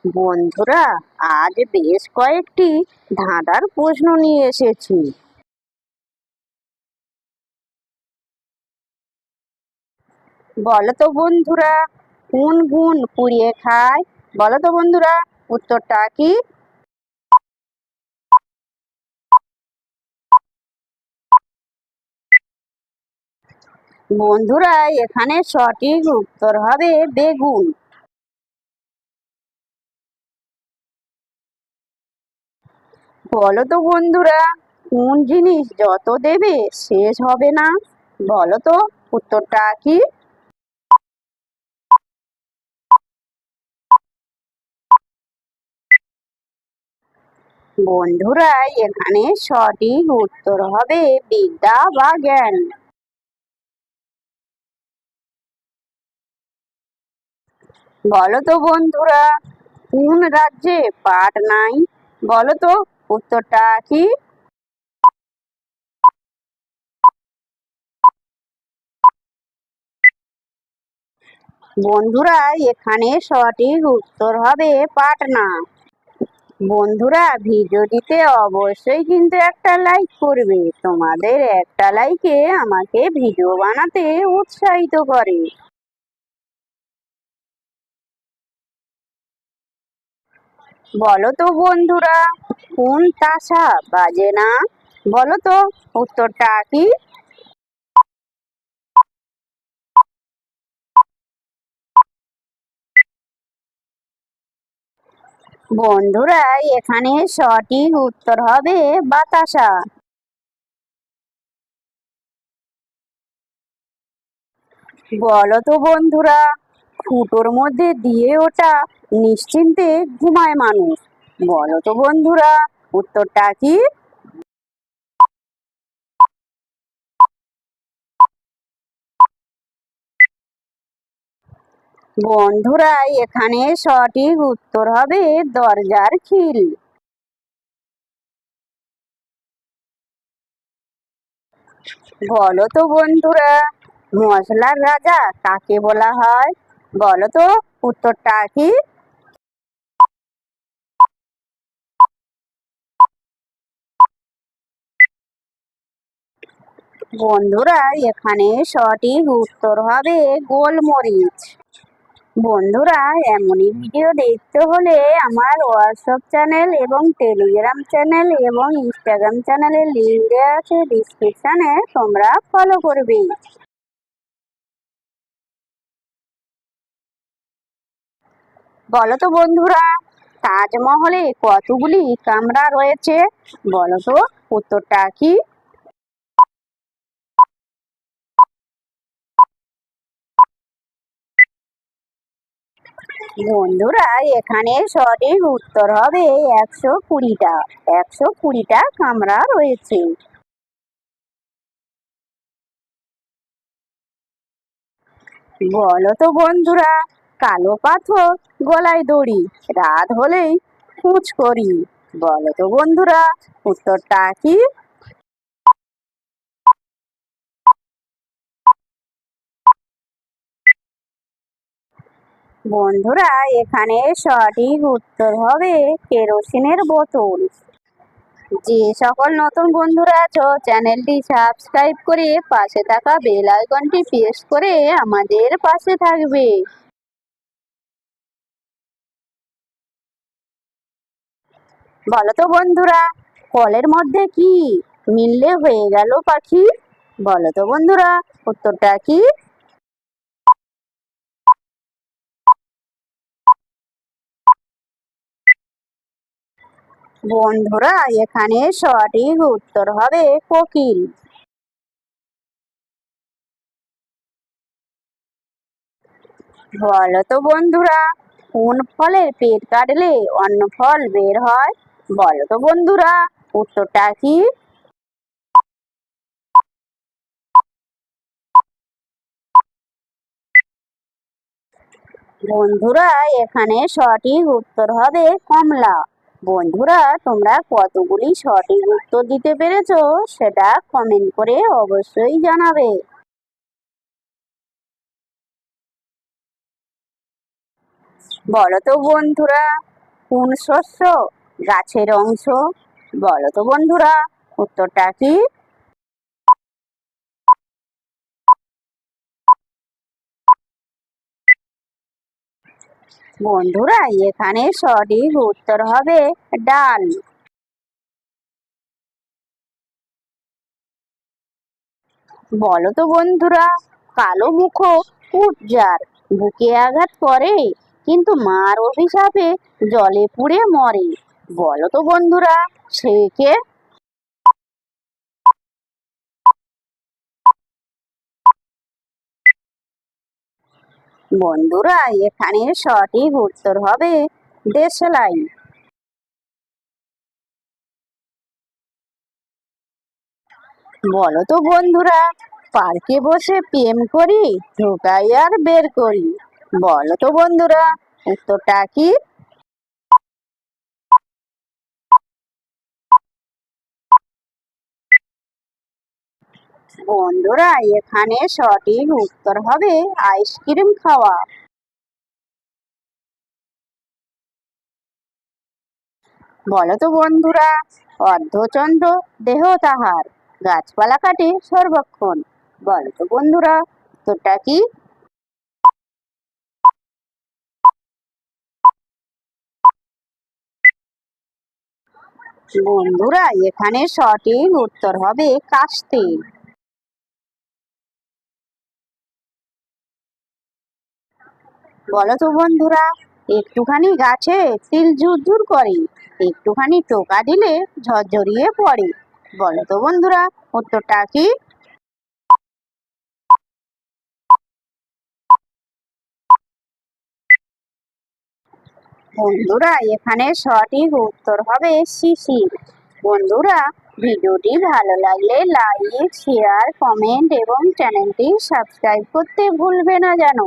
বন্ধুরা, আজ বেশ কয়েকটি ধাঁধার প্রশ্ন নিয়ে এসেছি। বলো তো বন্ধুরা, কোন গুণ পুড়িয়ে খায়? বলো তো বন্ধুরা, উত্তরটা কি? বন্ধুরা, এখানে সঠিক উত্তর হবে বেগুন। বলো তো বন্ধুরা, কোন জিনিস যত দেবে শেষ হবে না? বলো তো, উত্তরটা কি? বন্ধুরা, এখানে সঠিক উত্তর হবে বিদ্যা বা জ্ঞান। বলো তো বন্ধুরা, কোন রাজ্যে পাট নাই? বলো তো, উত্তরটা কি? বন্ধুরা, এখানে সঠিক উত্তর হবে পাটনা। বন্ধুরা, ভিডিওটিতে অবশ্যই কিন্তু একটা লাইক করবে। তোমাদের একটা লাইকে আমাকে ভিডিও বানাতে উৎসাহিত করে। বলো তো বন্ধুরা, কোন তাসা বাজে না? বলো তো, উত্তরটা কি? বন্ধুরা, এখানে সঠিক উত্তর হবে বাতাসা। বলো তো বন্ধুরা, ফুটোর মধ্যে দিয়ে ওটা নিশ্চিন্তে ঘুমায় মানুষ। বলো তো বন্ধুরা, উত্তরটা কি? বন্ধুরা, এখানে সঠিক উত্তর হবে দরজার খিল। বলো তো বন্ধুরা, মশলার রাজা কাকে বলা হয়? বলো তো, উত্তরটা কি? বন্ধুরা, এখানে সঠিক উত্তর হবে গোলমরিচ। বন্ধুরা, এমনই ভিডিও দেখতে হলে আমার হোয়াটসঅ্যাপ চ্যানেল এবং টেলিগ্রাম চ্যানেল এবং ইনস্টাগ্রাম চ্যানেলের লিঙ্ক দেওয়া আছে ডিসক্রিপশনে, তোমরা ফলো করবে। বলো তো বন্ধুরা, তাজমহলে কতগুলি কামরা রয়েছে? বলো তো, উত্তরটা কি? বন্ধুরা, এখানে সঠিক উত্তর হবে 120টা। 120টা কামরা রয়েছে। বলো তো বন্ধুরা, কালো পাথর গলায় দড়ি, রাত হলেই খুঁজ করি। বলো তো বন্ধুরা, উত্তরটা কি? বন্ধুরা, এখানে সঠিক উত্তর হবে কেরোসিনের বোতল। যে সকল নতুন বন্ধুরা আছো, চ্যানেলটি সাবস্ক্রাইব করে পাশে থাকা বেল আইকনটি প্রেস করে আমাদের পাশে থাকবে। বলো তো বন্ধুরা, কলের মধ্যে কি মিললে হয়ে গেল পাখি? বলো তো বন্ধুরা, উত্তরটা কি? বন্ধুরা, এখানে সঠিক উত্তর হবে কোকিল। বলো তো বন্ধুরা, কোন ফলের পেট কাটলে অন্য ফল বের হয়? বলো তো বন্ধুরা, উত্তরটা কি? বন্ধুরা, এখানে সঠিক উত্তর হবে কমলা। বন্ধুরা, তোমরা কতগুলি সঠিক উত্তর দিতে পেরেছো সেটা কমেন্ট করে অবশ্যই জানাবে। বলো তো বন্ধুরা, কোন শস্য গাছের অংশ? বলো তো বন্ধুরা, উত্তরটা কি? বন্ধুরা, এখানে সঠিক উত্তর হবে ডাল। বলো তো বন্ধুরা, কালো মুখো উট যার বুকে আঘাত করে কিন্তু মার অভিশাপে জলে পুড়ে মরে। বলো তো বন্ধুরা, সে কে? বন্ধুরা, এখানে সঠিক উত্তর হবে দেশলাই। বলো তো বন্ধুরা, পার্কে বসে প্রেম করি, ঢোকাই আর বের করি। বলো তো বন্ধুরা, উত্তরটা কি? বন্ধুরা, এখানে সঠিক উত্তর হবে আইসক্রিম খাওয়া। বলো তো বন্ধুরা, অর্ধচন্দ্র দেহ তাহার, গাছপালা কাটে সর্বক্ষণ। বলো তো বন্ধুরা, উত্তরটা কি? বন্ধুরা, এখানে সঠিক উত্তর হবে কাস্তে। বলো তো বন্ধুরা, একটুখানি গাছে তিল ঝুরঝুর করে, একটুখানি টোকা দিলে ঝরঝরিয়ে পড়ে। বলো তো বন্ধুরা, উত্তরটা কি? বন্ধুরা, এখানে সঠিক উত্তর হবে শিশির। বন্ধুরা, ভিডিওটি ভালো লাগলে লাইক, শেয়ার, কমেন্ট এবং চ্যানেলটি সাবস্ক্রাইব করতে ভুলবে না যেন।